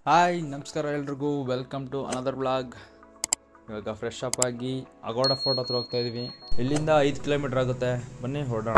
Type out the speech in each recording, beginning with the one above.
Hi ನಮಸ್ಕಾರ ಎಲ್ರಿಗೂ, welcome to another blog. ಇವಾಗ ಫ್ರೆಶ್ ಅಪ್ ಆಗಿ ಅಗೋಡ ಫೋರ್ಟ್ ಹತ್ರ ಹೋಗ್ತಾ ಇದೀವಿ. ಇಲ್ಲಿಂದ 5 ಕಿಲೋಮೀಟರ್ ಆಗುತ್ತೆ. ಬನ್ನಿ ಹೊರಡೋಣ.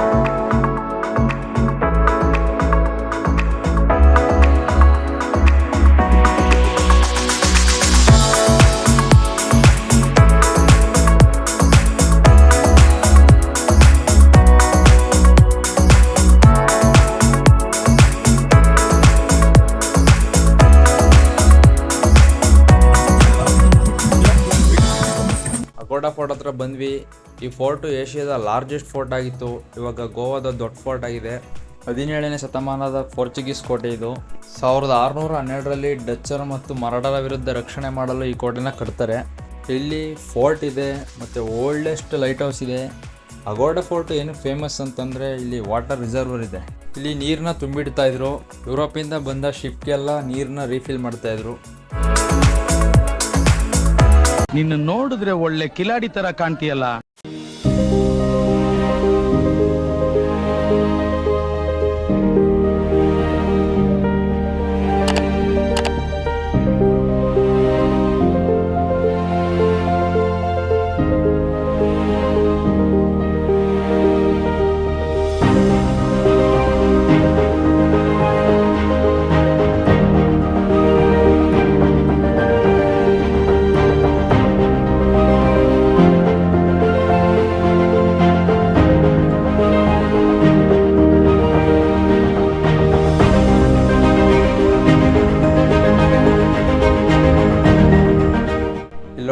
ಅಗೋಡ ಫೋರ್ಟ್ ಹತ್ರ ಬಂದ್ವಿ. ಈ ಫೋರ್ಟು ಏಷ್ಯಾದ ಲಾರ್ಜೆಸ್ಟ್ ಫೋರ್ಟ್ ಆಗಿತ್ತು. ಇವಾಗ ಗೋವಾದ ದೊಡ್ಡ ಫೋರ್ಟ್ ಆಗಿದೆ. 17ನೇ ಶತಮಾನದ ಪೋರ್ಚುಗೀಸ್ ಕೋಟೆ ಇದು. 1612ರಲ್ಲಿ ಡಚ್ಚರು ಮತ್ತು ಮರಾಠರ ವಿರುದ್ಧ ರಕ್ಷಣೆ ಮಾಡಲು ಈ ಕೋಟೆನ ಕಟ್ತಾರೆ. ಇಲ್ಲಿ ಫೋರ್ಟ್ ಇದೆ ಮತ್ತು ಓಲ್ಡೆಸ್ಟ್ ಲೈಟ್ ಹೌಸ್ ಇದೆ. ಅಗೋಡ ಫೋರ್ಟ್ ಏನು ಫೇಮಸ್ ಅಂತಂದರೆ ಇಲ್ಲಿ ವಾಟರ್ ರಿಸರ್ವರ್ ಇದೆ. ಇಲ್ಲಿ ನೀರನ್ನ ತುಂಬಿಡ್ತಾ ಇದ್ರು. ಯುರೋಪಿಂದ ಬಂದ ಶಿಪ್ಗೆಲ್ಲ ನೀರನ್ನ ರೀಫಿಲ್ ಮಾಡ್ತಾ ಇದ್ರು. ನಿನ್ನ ನೋಡಿದ್ರೆ ಒಳ್ಳೆ ಕಿಲಾಡಿ ತರ ಕಾಣ್ತೀಯಲ್ಲ.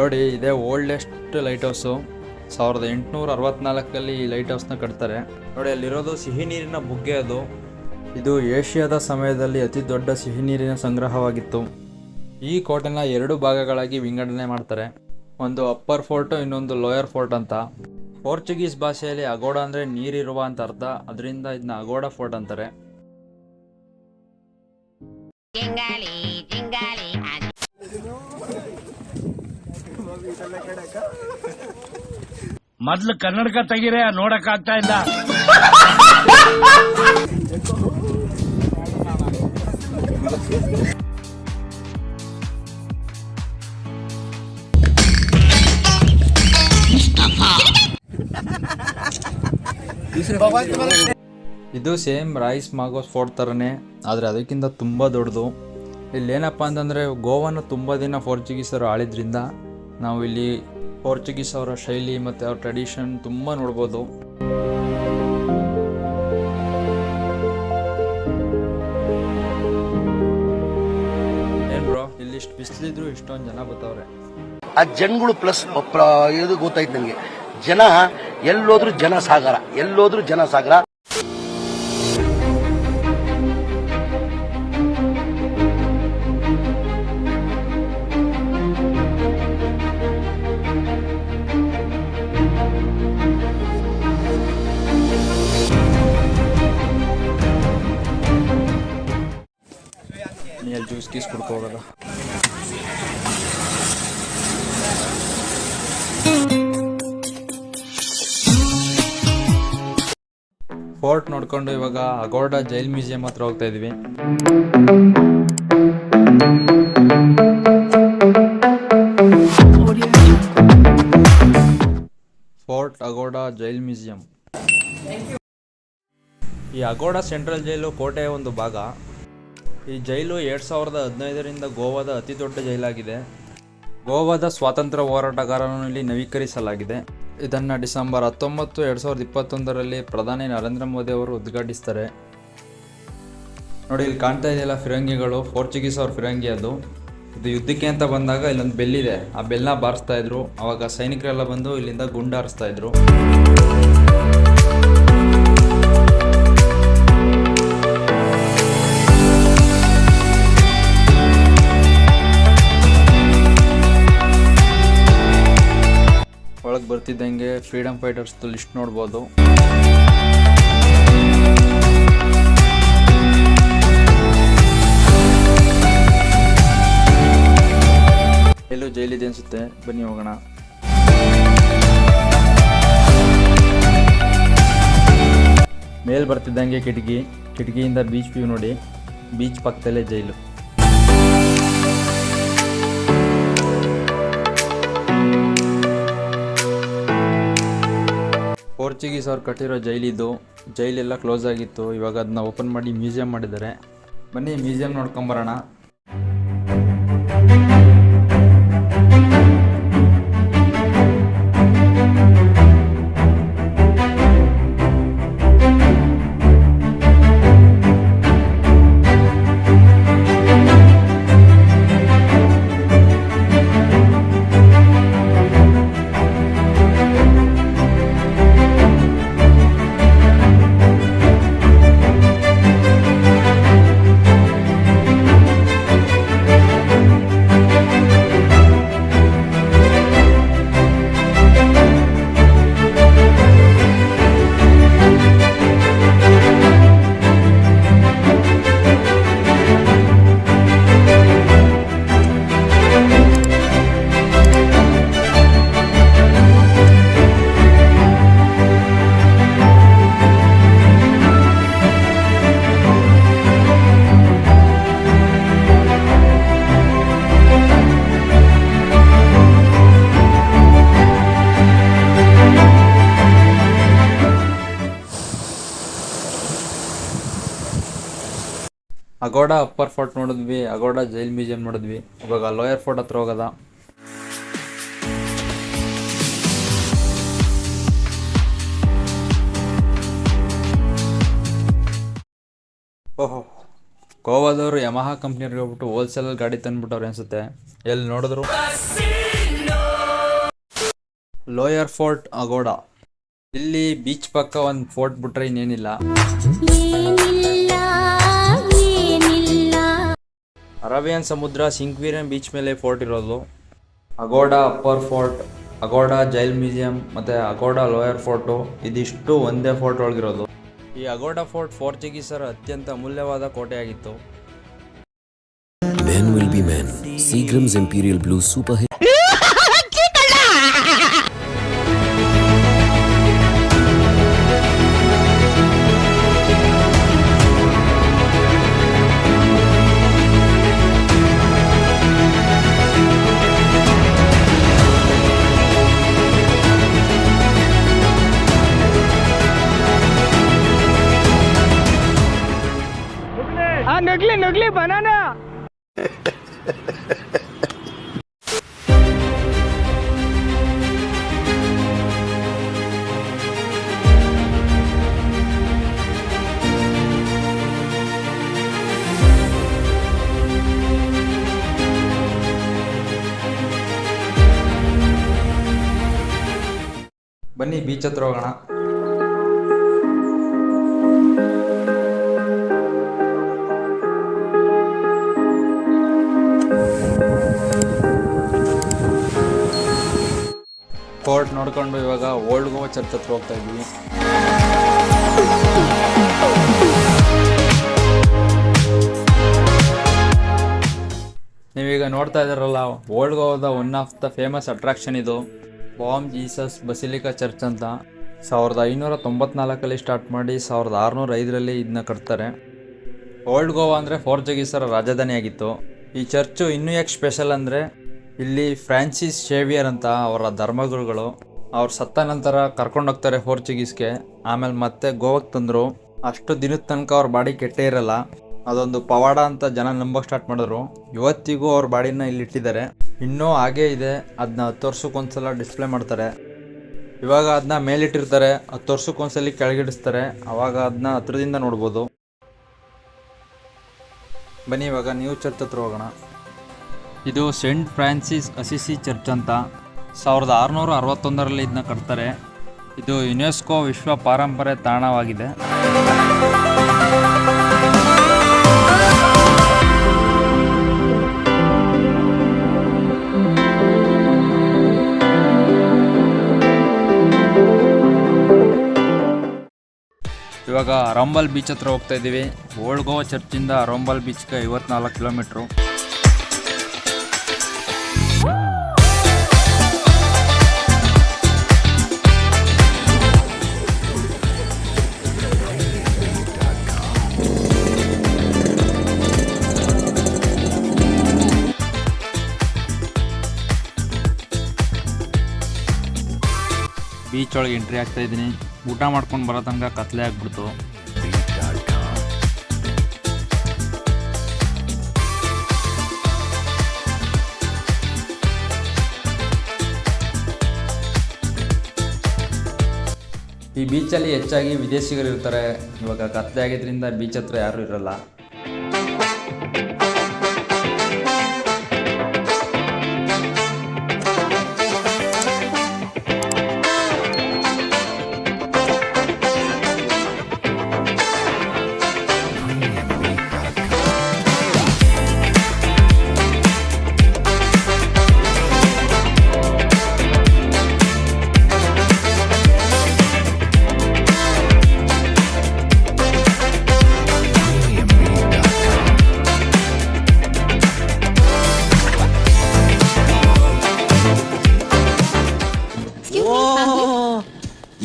ನೋಡಿ, ಇದೇ ಓಲ್ಡೆಸ್ಟ್ ಲೈಟ್ ಹೌಸು. 1864ರಲ್ಲಿ ಈ ಲೈಟ್ ಹೌಸ್ನ ಕಟ್ತಾರೆ. ನೋಡಿ, ಅಲ್ಲಿರೋದು ಸಿಹಿ ನೀರಿನ ಬುಗ್ಗೆ. ಇದು ಏಷ್ಯಾದ ಸಮಯದಲ್ಲಿ ಅತಿ ದೊಡ್ಡ ಸಿಹಿ ನೀರಿನ ಸಂಗ್ರಹವಾಗಿತ್ತು. ಈ ಕೋಟೆನ 2 ಭಾಗಗಳಾಗಿ ವಿಂಗಡಣೆ ಮಾಡ್ತಾರೆ. ಒಂದು ಅಪ್ಪರ್ ಫೋರ್ಟು, ಇನ್ನೊಂದು ಲೋಯರ್ ಫೋರ್ಟ್ ಅಂತ. ಪೋರ್ಚುಗೀಸ್ ಭಾಷೆಯಲ್ಲಿ ಅಗೋಡ ಅಂದರೆ ನೀರಿರುವ ಅಂತ ಅರ್ಥ. ಅದರಿಂದ ಇದನ್ನ ಅಗೋಡ ಫೋರ್ಟ್ ಅಂತಾರೆ. ಮೊದ್ಲು ಕನ್ನಡಕ ತೆಗಿರೆ, ನೋಡಕ್ ಆಗ್ತಾ ಇಲ್ಲ. ಇದು ಸೇಮ್ ರೈಸ್ ಮಾಗೋಸ್ ಫೋರ್ಟ್ ಥರನೇ, ಆದರೆ ಅದಕ್ಕಿಂತ ತುಂಬ ದೊಡ್ಡದು. ಇಲ್ಲೇನಪ್ಪ ಅಂತಂದರೆ ಗೋವಾನ ತುಂಬ ದಿನ ಪೋರ್ಚುಗೀಸರು ಆಳಿದ್ರಿಂದ ನಾವು ಇಲ್ಲಿ ಪೋರ್ಚುಗೀಸ್ ಅವರ ಶೈಲಿ ಮತ್ತು ಅವ್ರ ಟ್ರೆಡಿಷನ್ ತುಂಬ ನೋಡ್ಬೋದು. ಏನ್ ಬ್ರೋ, ಇಲ್ಲಿ ಇಷ್ಟು ಬಿಸಿಲಿದ್ರು ಇಷ್ಟೊಂದು ಜನ ಬರ್ತಾವ್ರೆ. ಆ ಜನಗಳು ಪ್ಲಸ್ ಇದು ಗೊತ್ತಾಯ್ತು ನನಗೆ. ಜನ ಎಲ್ಲೋದ್ರೂ ಜನ ಸಾಗರ, ಎಲ್ಲೋದ್ರೂ ಜನ ಸಾಗರ. ನೀಲ್ಲಿ ಜ್ಯೂಸ್ ಗೀಸ್ ಕುಡ್ಕೊ ಹೋಗೋದ. ಫೋರ್ಟ್ ನೋಡ್ಕೊಂಡು ಇವಾಗ ಅಗೋಡ ಜೈಲ್ ಮ್ಯೂಸಿಯಂ ಹತ್ರ ಹೋಗ್ತಾ ಇದೀವಿ. Fort Aguada jail museum. ಈ ಅಗೋಡ ಸೆಂಟ್ರಲ್ ಜೈಲು ಕೋಟೆಯ ಒಂದು ಭಾಗ. ಈ ಜೈಲು 2015ರಿಂದ ಗೋವಾದ ಅತಿ ದೊಡ್ಡ ಜೈಲಾಗಿದೆ. ಗೋವಾದ ಸ್ವಾತಂತ್ರ್ಯ ಹೋರಾಟಗಾರರನ್ನು ಇಲ್ಲಿ ನವೀಕರಿಸಲಾಗಿದೆ. ಇದನ್ನು ಡಿಸೆಂಬರ್ 19, 2021ರಲ್ಲಿ ಪ್ರಧಾನಿ ನರೇಂದ್ರ ಮೋದಿ ಅವರು ಉದ್ಘಾಟಿಸ್ತಾರೆ. ನೋಡಿ, ಇಲ್ಲಿ ಕಾಣ್ತಾ ಇದೆಯಲ್ಲ ಫಿರಂಗಿಗಳು, ಪೋರ್ಚುಗೀಸ್ ಅವ್ರ ಫಿರಂಗಿ ಅದು. ಇದು ಯುದ್ಧಕ್ಕೆ ಅಂತ ಬಂದಾಗ ಇಲ್ಲೊಂದು ಬೆಲ್ಲಿದೆ, ಆ ಬೆಲ್ಲನ್ನ ಬಾರಿಸ್ತಾ ಇದ್ರು. ಅವಾಗ ಸೈನಿಕರೆಲ್ಲ ಬಂದು ಇಲ್ಲಿಂದ ಗುಂಡಾರಿಸ್ತಾ ಇದ್ರು. ಒಳಗೆ ಬರ್ತಿದ್ದಂಗೆ ಫ್ರೀಡಮ್ ಫೈಟರ್ಸ್ ಲಿಸ್ಟ್ ನೋಡ್ಬೋದು. ಎಲ್ಲೂ ಜೈಲಿದೆ ಅನ್ಸುತ್ತೆ, ಬನ್ನಿ ಹೋಗೋಣ. ಮೇಲ್ ಬರ್ತಿದ್ದಂಗೆ ಕಿಟಕಿಯಿಂದ ಬೀಚ್ ವ್ಯೂ ನೋಡಿ. ಬೀಚ್ ಪಕ್ಕದಲ್ಲೇ ಜೈಲು. ಪೋರ್ಚುಗೀಸ್ ಅವ್ರು ಕಟ್ಟಿರೋ ಜೈಲಿದ್ದು. ಜೈಲೆಲ್ಲ ಕ್ಲೋಸ್ ಆಗಿತ್ತು, ಇವಾಗ ಅದನ್ನ ಓಪನ್ ಮಾಡಿ ಮ್ಯೂಸಿಯಂ ಮಾಡಿದ್ದಾರೆ. ಬನ್ನಿ ಮ್ಯೂಸಿಯಂ ನೋಡ್ಕೊಂಬರೋಣ. ಅಗೋಡ ಅಪ್ಪರ್ ಫೋರ್ಟ್ ನೋಡಿದ್ವಿ, ಅಗೋಡ ಜೈಲ್ ಮ್ಯೂಸಿಯಂ ನೋಡಿದ್ವಿ. ಇವಾಗ ಲೋಯರ್ ಫೋರ್ಟ್ ಹತ್ರ ಹೋಗೋದ. ಓಹೋ, ಗೋವಾದವರು ಯಮಹಾ ಕಂಪ್ನಿಯವ್ರಿಗೆ ಹೋಗ್ಬಿಟ್ಟು ಹೋಲ್ಸೇಲಲ್ಲಿ ಗಾಡಿ ತಂದ್ಬಿಟ್ಟವ್ರು ಅನ್ಸುತ್ತೆ. ಎಲ್ಲಿ ನೋಡಿದ್ರು ಲೋಯರ್ ಫೋರ್ಟ್ ಅಗೋಡ. ಇಲ್ಲಿ ಬೀಚ್ ಪಕ್ಕ ಒಂದು ಫೋರ್ಟ್ ಬಿಟ್ರೆ ಇನ್ನೇನಿಲ್ಲ. ಅರೇಬಿಯನ್ ಸಮುದ್ರ ಸಿಂಕ್ವೀರನ್ ಬೀಚ್ ಮೇಲೆ ಫೋರ್ಟ್ ಇರೋದು. ಅಗೋಡ upper fort, Aguada jail museum ಮತ್ತು ಅಗೋಡ ಲೋಯರ್ ಫೋರ್ಟು ಇದಿಷ್ಟು ಒಂದೇ ಫೋರ್ಟ್ ಒಳಗಿರೋದು. ಈ ಅಗೋಡ ಫೋರ್ಟ್ ಪೋರ್ಚುಗೀಸರ ಅತ್ಯಂತ ಅಮೂಲ್ಯವಾದ ಕೋಟೆಯಾಗಿತ್ತು. Men will be men. Seagram's Imperial Blue Super Hit. नकली बनाना. ಬನ್ನಿ ಬೀಚ್ ಹತ್ರ ಹೋಗೋಣ. ಫೋರ್ಟ್ ನೋಡ್ಕೊಂಡು ಇವಾಗ ಓಲ್ಡ್ ಗೋವಾ ಚರ್ಚ್ ಹತ್ರ ಹೋಗ್ತಾ ಇದ್ವಿ. ನೀವೀಗ ನೋಡ್ತಾ ಇದ್ದಾರಲ್ಲ, ಓಲ್ಡ್ ಗೋವಾದ one of the famous attraction ಇದು. ಬಾಮ್ ಜೀಸಸ್ ಬಸಿಲಿಕಾ ಚರ್ಚ್ ಅಂತ 1594 ಸ್ಟಾರ್ಟ್ ಮಾಡಿ 1605 ಇದನ್ನ ಕಟ್ತಾರೆ. ಓಲ್ಡ್ ಗೋವಾ ಅಂದರೆ ಪೋರ್ಚುಗೀಸರ ರಾಜಧಾನಿಯಾಗಿತ್ತು. ಈ ಚರ್ಚು ಇನ್ನೂ ಯಾಕೆ ಸ್ಪೆಷಲ್ ಅಂದರೆ, ಇಲ್ಲಿ ಫ್ರಾನ್ಸಿಸ್ ಶೇವಿಯರ್ ಅಂತ ಅವರ ಧರ್ಮಗುರುಗಳು ಅವ್ರು ಸತ್ತ ನಂತರ ಕರ್ಕೊಂಡೋಗ್ತಾರೆ ಪೋರ್ಚುಗೀಸ್ಗೆ. ಆಮೇಲೆ ಮತ್ತೆ ಗೋವಾಕ್ಕೆ ತಂದರು. ಅಷ್ಟು ದಿನದ ತನಕ ಅವ್ರ ಬಾಡಿ ಕೆಟ್ಟೇ ಇರಲ್ಲ. ಅದೊಂದು ಪವಾಡ ಅಂತ ಜನ ನಂಬೋಕೆ ಸ್ಟಾರ್ಟ್ ಮಾಡಿದ್ರು. ಇವತ್ತಿಗೂ ಅವ್ರ ಬಾಡಿನ ಇಲ್ಲಿ ಇಟ್ಟಿದ್ದಾರೆ. ಇನ್ನೂ ಹಾಗೇ ಇದೆ. ಅದನ್ನ 10 ವರ್ಷಕ್ಕೊಂದ್ಸಲ ಡಿಸ್ಪ್ಲೇ ಮಾಡ್ತಾರೆ. ಇವಾಗ ಅದನ್ನ ಮೇಲಿಟ್ಟಿರ್ತಾರೆ, 10 ವರ್ಷಕ್ಕೊಂದ್ಸಲಿ ಕೆಳಗಿಡಿಸ್ತಾರೆ. ಅವಾಗ ಅದನ್ನ ಹತ್ರದಿಂದ ನೋಡ್ಬೋದು. ಬನ್ನಿ ಇವಾಗ ನ್ಯೂ ಚರ್ಚ್ ಹತ್ರ ಹೋಗೋಣ. ಇದು ಸೇಂಟ್ ಫ್ರಾನ್ಸಿಸ್ ಅಸಿಸಿ ಚರ್ಚ್ ಅಂತ 1661 ಇದನ್ನ ಕಟ್ತಾರೆ. ಇದು ಯುನೆಸ್ಕೋ ವಿಶ್ವ ಪಾರಂಪರೆ ತಾಣವಾಗಿದೆ. ಇವಾಗ ಅರಂಬಲ್ ಬೀಚ್ ಹತ್ರ ಹೋಗ್ತಾ ಇದ್ದೀವಿ. ಓಲ್ಡ್ ಗೋವಾ ಚರ್ಚಿಂದ ಅರಂಬಲ್ ಬೀಚ್ಗೆ 54 ಕಿಲೋಮೀಟ್ರು. ಬೀಚ್ ಒಳಗೆ ಎಂಟ್ರಿ ಆಗ್ತಾ ಇದ್ದೀನಿ. ಊಟ ಮಾಡ್ಕೊಂಡು ಬರೋ ತನಕ ಕತ್ಲೆ ಆಗ್ಬಿಡ್ತು. ಈ ಬೀಚಲ್ಲಿ ಹೆಚ್ಚಾಗಿ ವಿದೇಶಿಗರು ಇರ್ತಾರೆ. ಇವಾಗ ಕತ್ಲೆ ಆಗಿದ್ರಿಂದ ಬೀಚ್ ಹತ್ರ ಯಾರೂ ಇರಲ್ಲ.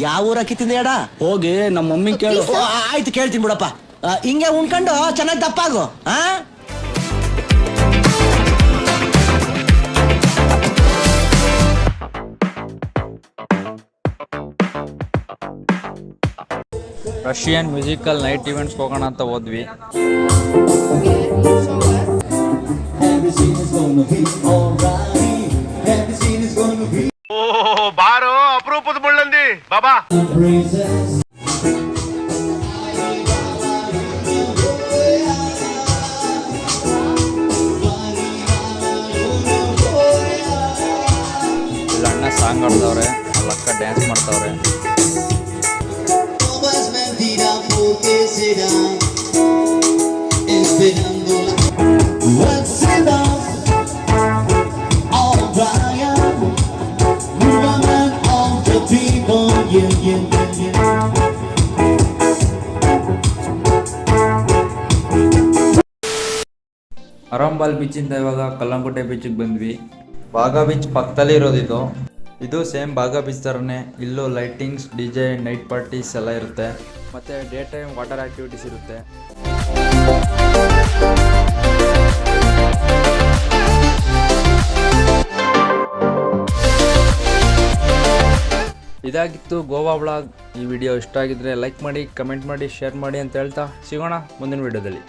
ಯಾವ ಊರ ಕಿತ್ತಿಂದ ಎಡ ಹೋಗಿ ನಮ್ಮ ಮಮ್ಮಿ ಕೇಳು. ಆಯ್ತು ಕೇಳ್ತೀನಿ ಬಿಡಪ್ಪ. ಹಿಂಗೆ ಉಣ್ಕೊಂಡು ಚೆನ್ನಾಗಿ ದಪ್ಪಾಗು. ರಷ್ಯನ್ ಮ್ಯೂಸಿಕಲ್ ನೈಟ್ ಇವೆಂಟ್ಸ್ಗೆ ಹೋಗೋಣ ಅಂತ ಹೋದ್ವಿ. ಬಾರೋ ಅಪರೂಪದ ಮುಳ್ಳಂದಿ ಬಾಬಾ. ಇಲ್ಲ ಅಣ್ಣ ಸಾಂಗ್ ಆಡ್ದವ್ರೆ, ಅಕ್ಕ ಡ್ಯಾನ್ಸ್ ಮಾಡ್ತಾವ್ರೆ. ಅರಂಬಾಲ್ ಬೀಚಿಂದ ಇವಾಗ ಕಲ್ಲಂಕೋಟೆ ಬೀಚಿಗೆ ಬಂದ್ವಿ. ಬಾಗಾ ಬೀಚ್ ಪಕ್ಕದಲ್ಲಿ ಇರೋದಿದು. ಇದು ಸೇಮ್ ಬಾಗಾ ಬೀಚ್ ಥರನೇ. ಇಲ್ಲೂ ಲೈಟಿಂಗ್ಸ್, DJ, ನೈಟ್ ಪಾರ್ಟೀಸ್ ಎಲ್ಲ ಇರುತ್ತೆ. ಮತ್ತು ಡೇ ಟೈಮ್ ವಾಟರ್ ಆ್ಯಕ್ಟಿವಿಟೀಸ್ ಇರುತ್ತೆ. ಇದಾಗಿತ್ತು ಗೋವಾ ವ್ಲಾಗ್. ಈ ವಿಡಿಯೋ ಇಷ್ಟ ಆಗಿದ್ರೆ ಲೈಕ್ ಮಾಡಿ, ಕಮೆಂಟ್ ಮಾಡಿ, ಶೇರ್ ಮಾಡಿ ಅಂತ ಹೇಳ್ತಾ ಸಿಗೋಣ ಮುಂದಿನ ವಿಡಿಯೋದಲ್ಲಿ.